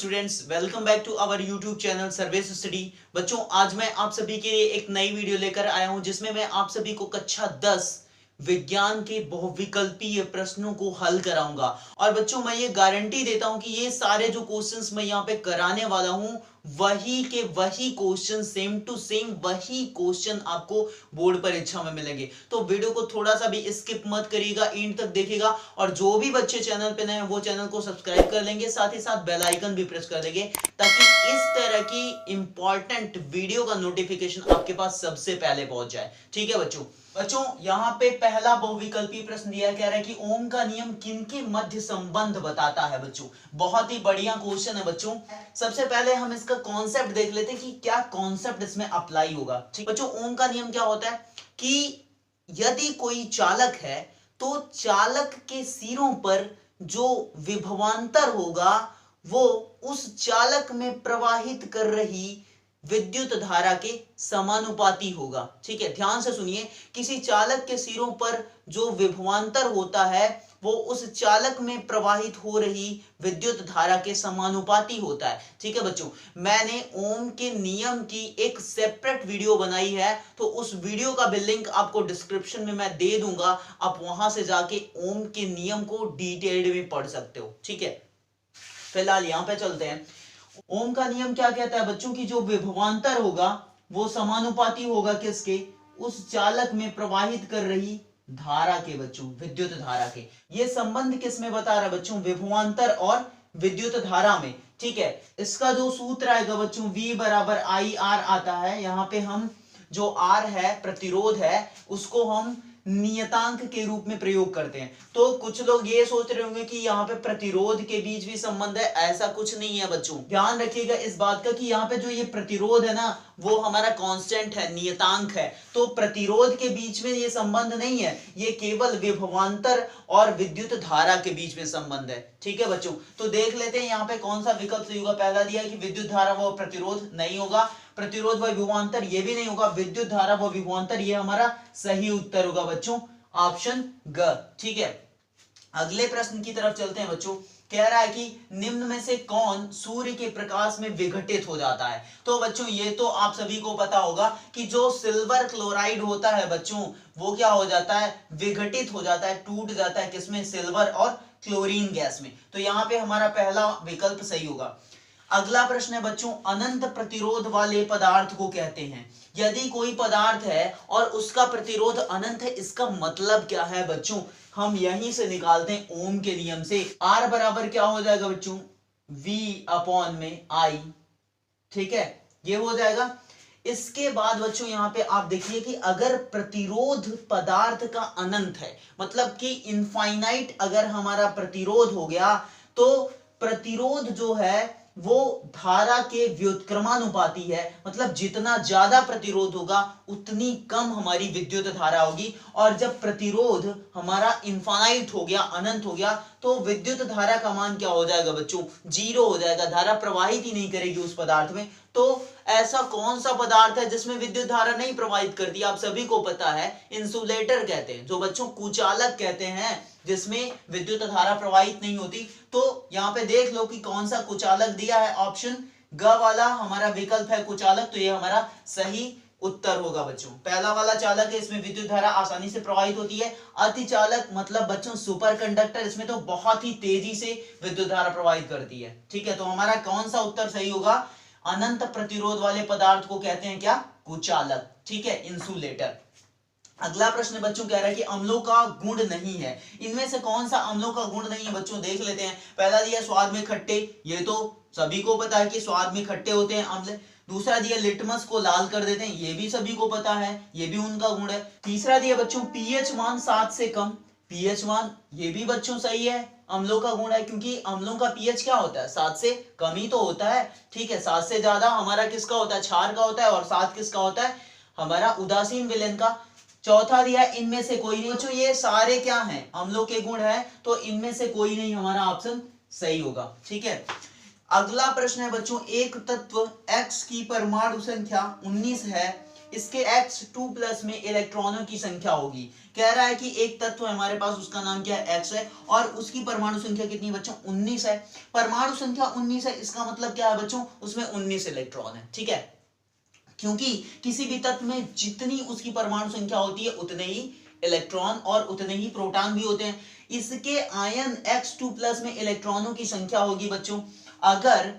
Students, welcome back to our YouTube channel service study. बच्चों, आज मैं आप सभी के लिए एक नई वीडियो लेकर आया हूं जिसमें मैं आप सभी को कक्षा 10 विज्ञान के बहुविकल्पीय प्रश्नों को हल कराऊंगा। और बच्चों, मैं ये गारंटी देता हूं कि ये सारे जो क्वेश्चंस मैं यहाँ पे कराने वाला हूं वही के वही क्वेश्चन, सेम टू सेम वही क्वेश्चन आपको बोर्ड परीक्षा में मिलेंगे। तो वीडियो को थोड़ा सा भी स्किप मत करिएगा, एंड तक देखिएगा। और जो भी बच्चे चैनल पे नए हैं वो चैनल को सब्सक्राइब कर लेंगे, साथ ही साथ बेल आइकन भी प्रेस कर देंगे ताकि इस तरह की इंपॉर्टेंट वीडियो का नोटिफिकेशन आपके पास सबसे पहले पहुंच जाए। ठीक है बच्चों, यहाँ पे पहला बहुविकल्पीय प्रश्न दिया है, कह रहा है कि ओम का नियम किनके मध्य संबंध बताता है। बच्चों, बहुत ही बढ़िया क्वेश्चन है। बच्चों, सबसे पहले हम इसका कॉन्सेप्ट देख लेते हैं कि क्या कॉन्सेप्ट इसमें अप्लाई होगा। ठीक बच्चों, ओम का नियम क्या होता है कि यदि कोई चालक है तो चालक के सिरों पर जो विभवांतर होगा वो उस चालक में प्रवाहित कर रही विद्युत धारा के समानुपाती होगा। ठीक है, ध्यान से सुनिए। किसी चालक के सिरों पर जो विभवांतर होता है वो उस चालक में प्रवाहित हो रही विद्युत धारा के समानुपाती होता है। ठीक है बच्चों, मैंने ओम के नियम की एक सेपरेट वीडियो बनाई है, तो उस वीडियो का भी लिंक आपको डिस्क्रिप्शन में मैं दे दूंगा। आप वहां से जाके ओम के नियम को डिटेल्ड में पढ़ सकते हो। ठीक है, फिलहाल यहां पे चलते हैं। ओम का नियम क्या कहता है बच्चों की जो विभवांतर होगा वो समानुपाती होगा किसके, उस चालक में प्रवाहित कर रही धारा के। बच्चों, विद्युत धारा के। ये संबंध किस में बता रहा है बच्चों, विभवांतर और विद्युत धारा में। ठीक है, इसका जो सूत्र आएगा बच्चों V बराबर आई आर आता है। यहाँ पे हम जो R है, प्रतिरोध है, उसको हम नियतांक के रूप में प्रयोग करते हैं। तो कुछ लोग ये सोच रहे होंगे कि यहाँ पे प्रतिरोध के बीच भी संबंध है, ऐसा कुछ नहीं है बच्चों। ध्यान रखिएगा इस बात का कि यहाँ पे जो ये प्रतिरोध है ना वो हमारा कांस्टेंट है, नियतांक है। तो प्रतिरोध के बीच में ये संबंध नहीं है, ये केवल विभवांतर और विद्युत धारा के बीच में संबंध है। ठीक है बच्चों, तो देख लेते हैं यहाँ पे कौन सा विकल्प सही होगा। पहला दिया है कि विद्युत धारा व प्रतिरोध, नहीं होगा। प्रतिरोध व विभवांतर, ये भी नहीं होगा। विद्युत धारा व विभवांतर, ये हमारा सही उत्तर होगा बच्चों, ऑप्शन ग। ठीक है, अगले प्रश्न की तरफ चलते हैं बच्चों। कह रहा है कि निम्न में से कौन सूर्य के प्रकाश में विघटित हो जाता है। तो बच्चों, ये तो आप सभी को पता होगा कि जो सिल्वर क्लोराइड होता है बच्चों वो क्या हो जाता है, विघटित हो जाता है, टूट जाता है। किसमें, सिल्वर और क्लोरीन गैस में। तो यहाँ पे हमारा पहला विकल्प सही होगा। अगला प्रश्न है बच्चों, अनंत प्रतिरोध वाले पदार्थ को कहते हैं। यदि कोई पदार्थ है और उसका प्रतिरोध अनंत है, इसका मतलब क्या है बच्चों, हम यहीं से निकालते हैं ओम के नियम से। R बराबर क्या हो जाएगा बच्चों, V अपॉन में I। ठीक है, ये हो जाएगा। इसके बाद बच्चों यहाँ पे आप देखिए कि अगर प्रतिरोध पदार्थ का अनंत है, मतलब कि इनफाइनाइट अगर हमारा प्रतिरोध हो गया, तो प्रतिरोध जो है वो धारा के व्युत्क्रमानुपाती है। मतलब जितना ज्यादा प्रतिरोध होगा उतनी कम हमारी विद्युत धारा होगी। और जब प्रतिरोध हमारा इनफाइनाइट हो गया, अनंत हो गया, तो विद्युत धारा का मान क्या हो जाएगा बच्चों, 0 हो जाएगा। धारा प्रवाहित ही नहीं करेगी उस पदार्थ में। तो ऐसा कौन सा पदार्थ है जिसमें विद्युत धारा नहीं प्रवाहित करती, आप सभी को पता है, इंसुलेटर कहते हैं, जो बच्चों कुचालक कहते हैं, जिसमें विद्युत धारा प्रवाहित नहीं होती। तो यहाँ पे देख लो कि कौन सा कुचालक दिया है, ऑप्शन ग वाला हमारा विकल्प है कुचालक। तो ये हमारा सही उत्तर होगा बच्चों। पहला वाला चालक है, इसमें विद्युत धारा आसानी से प्रवाहित होती है। अतिचालक मतलब बच्चों सुपर कंडक्टर, इसमें तो बहुत ही तेजी से विद्युत धारा प्रवाहित करती है। ठीक है, तो हमारा कौन सा उत्तर सही होगा, अनंत प्रतिरोध वाले पदार्थ को कहते हैं क्या, कुचालक। ठीक है, इंसुलेटर। अगला प्रश्न बच्चों कह रहा है कि अम्लों का गुण नहीं है। इनमें से कौन सा अम्लों का गुण नहीं है बच्चों, देख लेते हैं। पहला दिया स्वाद में खट्टे, ये तो सभी को पता है कि स्वाद में खट्टे होते हैं अम्ल। दूसरा दिया लिटमस को लाल कर देते हैं, ये भी सभी को पता है, ये भी उनका गुण है। तीसरा दिया बच्चों पीएच मान 7 से कम, पीएच मान, ये भी बच्चों सही है, अम्लों का गुण है, क्योंकि अम्लों का पीएच क्या होता है, 7 से कम ही तो होता है। ठीक है, 7 से ज्यादा हमारा किसका होता है, क्षार का होता है, और 7 किसका होता है, हमारा उदासीन विलयन का। चौथा दिया इनमें से कोई नहीं। बच्चों, ये सारे क्या हैं, अम्लों के गुण है, तो इनमें से कोई नहीं हमारा ऑप्शन सही होगा। ठीक है, अगला प्रश्न है बच्चों, एक तत्व X की परमाणु संख्या 19 है, इसके X2+ में इलेक्ट्रॉनों की संख्या होगी। कह रहा है कि एक तत्व हमारे पास, उसका नाम क्या है, X है, और उसकी परमाणु संख्या कितनी है बच्चों, 19 है। परमाणु संख्या 19 है, इसका मतलब क्या है बच्चों, उसमें 19 इलेक्ट्रॉन है। ठीक है, क्योंकि किसी भी तत्व में जितनी उसकी परमाणु संख्या होती है उतने ही इलेक्ट्रॉन और उतने ही प्रोटॉन भी होते हैं। इसके आयन X2+ में इलेक्ट्रॉनों की संख्या होगी बच्चों। अगर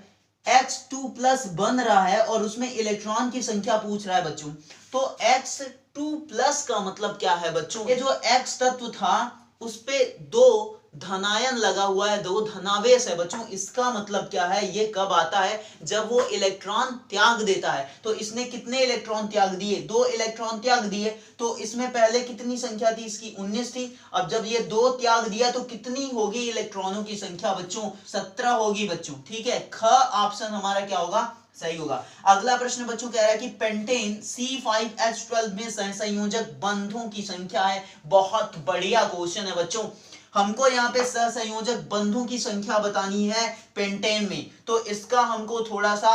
X2+ बन रहा है और उसमें इलेक्ट्रॉन की संख्या पूछ रहा है बच्चों, तो X2+ का मतलब क्या है बच्चों, ये जो X तत्व था उस पे 2 धनायन लगा हुआ है, 2 धनावेश है बच्चों। इसका मतलब क्या है, ये कब आता है, जब वो इलेक्ट्रॉन त्याग देता है। तो इसने कितने इलेक्ट्रॉन त्याग दिए, 2 इलेक्ट्रॉन त्याग दिए। तो इसमें पहले कितनी संख्या थी इसकी, 19 थी। अब जब ये 2 त्याग दिया तो कितनी होगी इलेक्ट्रॉनों की संख्या बच्चों, 17 होगी बच्चों। ठीक है, ख ऑप्शन हमारा क्या होगा, सही होगा। अगला प्रश्न बच्चों कह रहा है कि पेंटेन C5H12 में सहसंयोजक बंधों की संख्या है। बहुत बढ़िया क्वेश्चन है बच्चों। हमको यहाँ पे सहसंयोजक बंधों की संख्या बतानी है पेंटेन में, तो इसका हमको थोड़ा सा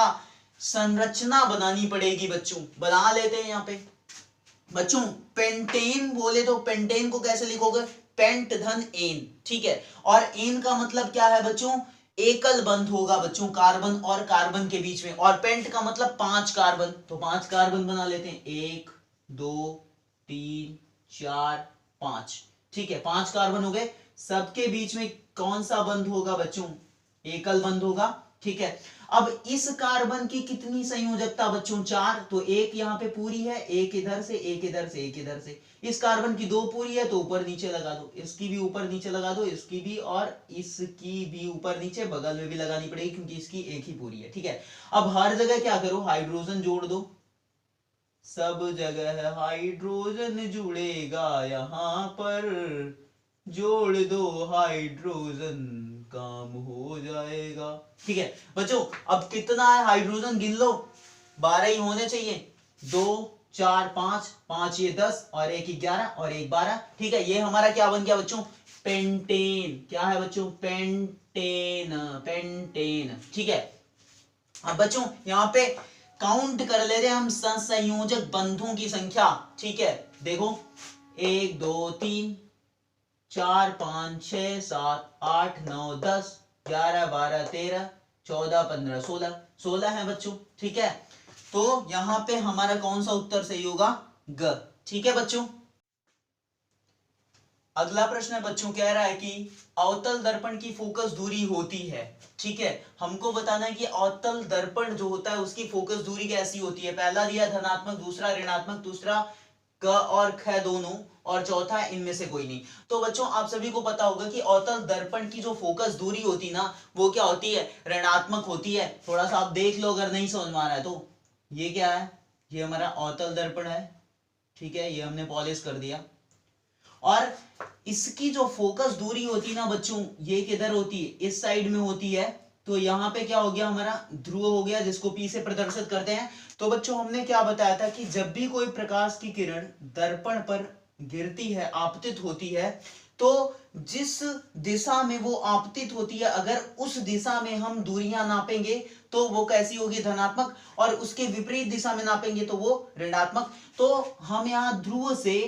संरचना बनानी पड़ेगी बच्चों। बना लेते हैं यहाँ पे बच्चों। पेंटेन बोले तो पेंटेन को कैसे लिखोगे, पेंट धन एन। ठीक है, और एन का मतलब क्या है बच्चों, एकल बंध होगा बच्चों, कार्बन और कार्बन के बीच में। और पेंट का मतलब 5 कार्बन, तो 5 कार्बन बना लेते हैं, 1 2 3 4 5। ठीक है, 5 कार्बन हो गए। सबके बीच में कौन सा बंध होगा बच्चों, एकल बंध होगा। ठीक है, अब इस कार्बन की कितनी संयोजकता बच्चों, 4। तो एक यहाँ पे पूरी है, एक इधर से, एक इधर से, एक इधर से। इस कार्बन की 2 पूरी है, तो ऊपर नीचे लगा दो, इसकी भी ऊपर नीचे लगा दो, इसकी भी, और इसकी भी ऊपर नीचे, बगल में भी लगानी पड़ेगी क्योंकि इसकी एक ही पूरी है। ठीक है, अब हर जगह क्या करो, हाइड्रोजन जोड़ दो। सब जगह हाइड्रोजन जुड़ेगा, यहां पर जोड़ दो हाइड्रोजन, काम हो जाएगा। ठीक है बच्चों, अब कितना है हाइड्रोजन गिन लो, 12 ही होने चाहिए। 2 4 5, 5 ये 10, और 1 11, और 1 12। ठीक है, ये हमारा क्या बन गया बच्चों, पेंटेन। क्या है बच्चों, पेंटेन, पेंटेन। ठीक है, अब बच्चों यहाँ पे काउंट कर लेते हैं हम सहसंयोजक बंधों की संख्या। ठीक है, देखो 1 2 3 4 5 6 7 8 9 10 11 12 13 14 15 16, 16 है बच्चों। ठीक है, तो यहां पे हमारा कौन सा उत्तर सही होगा, ग। ठीक है बच्चों, अगला प्रश्न है बच्चों, कह रहा है कि अवतल दर्पण की फोकस दूरी होती है। ठीक है, हमको बताना है कि अवतल दर्पण जो होता है उसकी फोकस दूरी कैसी होती है। पहला दिया धनात्मक, दूसरा ऋणात्मक, दूसरा क और ख दोनों, और चौथा इनमें से कोई नहीं। तो बच्चों आप सभी को पता होगा कि अवतल दर्पण की जो फोकस दूरी होती ना, वो क्या होती है, ऋणात्मक होती है। थोड़ा सा आप देख लो अगर नहीं समझ में आ रहा है तो। ये क्या है, ये हमारा अवतल दर्पण है। ठीक है, ये हमने पॉलिश कर दिया, और इसकी जो फोकस दूरी होती है ना बच्चों, ये किधर होती है, इस साइड में होती है। तो यहाँ पे क्या हो गया, हमारा ध्रुव हो गया, जिसको P से प्रदर्शित करते हैं। तो बच्चों हमने क्या बताया था कि जब भी कोई प्रकाश की किरण दर्पण पर गिरती है, आपतित होती है, तो जिस दिशा में वो आपतित होती है, अगर उस दिशा में हम दूरियां नापेंगे तो वो कैसी होगी, धनात्मक, और उसके विपरीत दिशा में नापेंगे तो वो ऋणात्मक। तो हम यहाँ ध्रुव से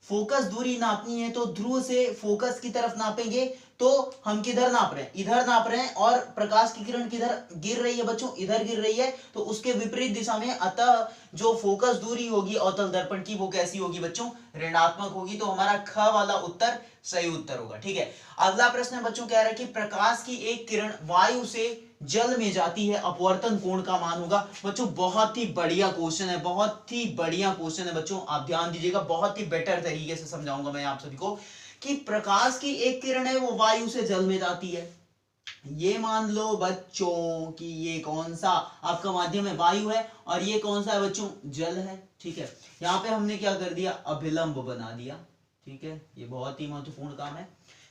फोकस दूरी नापनी है, तो ध्रुव से फोकस की तरफ नापेंगे, तो हम किधर नाप रहे हैं, इधर नाप रहे हैं, और प्रकाश की किरण किधर गिर रही है बच्चों, इधर गिर रही है, तो उसके विपरीत दिशा में। अतः जो फोकस दूरी होगी अवतल दर्पण की, वो कैसी होगी बच्चों, ऋणात्मक होगी। तो हमारा ख वाला उत्तर सही उत्तर होगा। ठीक है, अगला प्रश्न बच्चों कह रहा है कि प्रकाश की एक किरण वायु से जल में जाती है, अपवर्तन कोण का मान होगा। बच्चों बहुत ही बढ़िया क्वेश्चन है, बहुत ही बढ़िया क्वेश्चन है बच्चों, आप ध्यान दीजिएगा, बहुत ही बेटर तरीके से समझाऊंगा मैं आप सभी को कि प्रकाश की एक किरण है वो वायु से जल में जाती है। ये मान लो बच्चों कि ये कौन सा आपका माध्यम है, वायु है, और ये कौन सा है बच्चों, जल है। ठीक है, यहाँ पे हमने क्या कर दिया, अभिलंब बना दिया। ठीक है, ये बहुत ही महत्वपूर्ण काम है।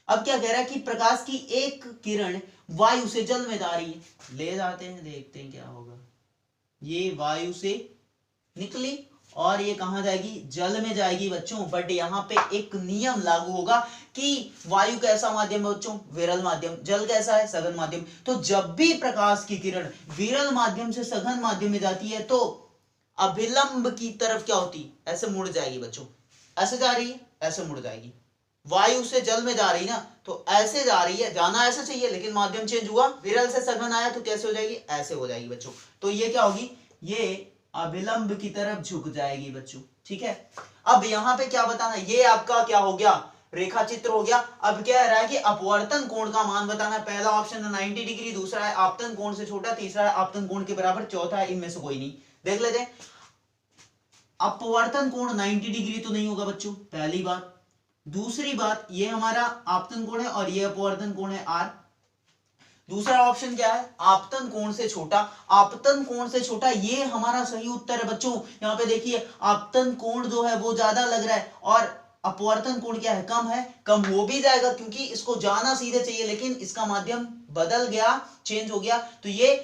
अब क्या कह रहा है कि प्रकाश की एक किरण वायु से जल में जा रही है, ले जाते हैं, देखते हैं क्या होगा। ये वायु से निकली और ये कहां जाएगी, जल में जाएगी बच्चों। बट यहाँ पे एक नियम लागू होगा कि वायु कैसा माध्यम है बच्चों, विरल माध्यम, जल कैसा है, सघन माध्यम। तो जब भी प्रकाश की किरण विरल माध्यम से सघन माध्यम में जाती है, तो अभिलंब की तरफ क्या होती, ऐसे मुड़ जाएगी बच्चों, ऐसे जा रही है, ऐसे मुड़ जाएगी। वायु से जल में जा रही ना, तो ऐसे जा रही है, जाना ऐसे चाहिए लेकिन माध्यम चेंज हुआ, विरल से सघन आया तो कैसे हो जाएगी, ऐसे हो जाएगी बच्चों। तो ये क्या होगी, ये अभिलंब की तरफ झुक जाएगी बच्चों, ठीक है। अब यहां पे क्या बताना, ये आपका क्या हो गया, रेखा चित्र हो गया। अब क्या रहा है कि अपवर्तन कोण का मान बताना है। पहला ऑप्शन है 90 डिग्री, दूसरा है आपतन कोण से छोटा, तीसरा है आपतन कोण के बराबर, चौथा है इनमें से कोई नहीं। देख लेते हैं, अपवर्तन कोण 90 डिग्री तो नहीं होगा बच्चों, पहली बात। दूसरी बात, ये हमारा आपतन कोण है और ये अपवर्तन कोण है आर। दूसरा ऑप्शन क्या है, आपतन कोण से छोटा। आपतन कोण से छोटा ये हमारा सही उत्तर है बच्चों। यहां पे देखिए आपतन कोण जो है वो ज्यादा लग रहा है और अपवर्तन कोण क्या है, कम है। कम हो भी जाएगा क्योंकि इसको जाना सीधे चाहिए, लेकिन इसका माध्यम बदल गया, चेंज हो गया, तो ये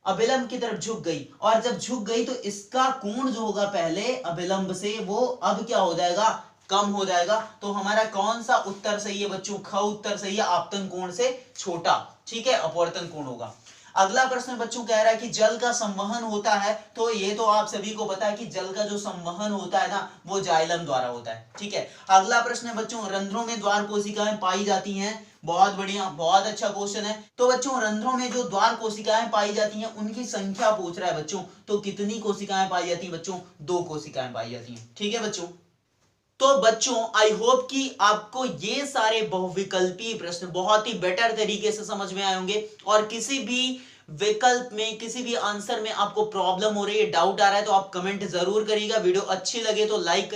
अभिलंब की तरफ झुक गई। और जब झुक गई तो इसका कोण जो होगा पहले अभिलंब से, वो अब क्या हो जाएगा, कम हो जाएगा। तो हमारा कौन सा उत्तर सही है बच्चों, ख उत्तर सही है, आपतन कोण से छोटा, ठीक है, अपवर्तन कोण होगा। अगला प्रश्न बच्चों कह रहा है कि जल का संवहन होता है, तो ये तो आप सभी को पता है कि जल का जो संवहन होता है ना, वो जाइलम द्वारा होता है, ठीक है। अगला प्रश्न है बच्चों, रंध्रों में द्वार कोशिकाएं पाई जाती हैं। बहुत बढ़िया, बहुत अच्छा क्वेश्चन है। तो बच्चों रंध्रों में जो द्वार कोशिकाएं पाई जाती हैं उनकी संख्या पूछ रहा है बच्चों। तो कितनी कोशिकाएं पाई जाती हैं बच्चों, 2 कोशिकाएं पाई जाती हैं, ठीक है बच्चों। तो बच्चों आई होप कि आपको ये सारे बहुविकल्पीय प्रश्न बहुत ही बेटर तरीके से समझ में आए होंगे, और किसी भी विकल्प में, किसी भी आंसर में आपको प्रॉब्लम हो रही है, डाउट आ रहा है, तो आप कमेंट जरूर करिएगा। वीडियो अच्छी लगे तो लाइक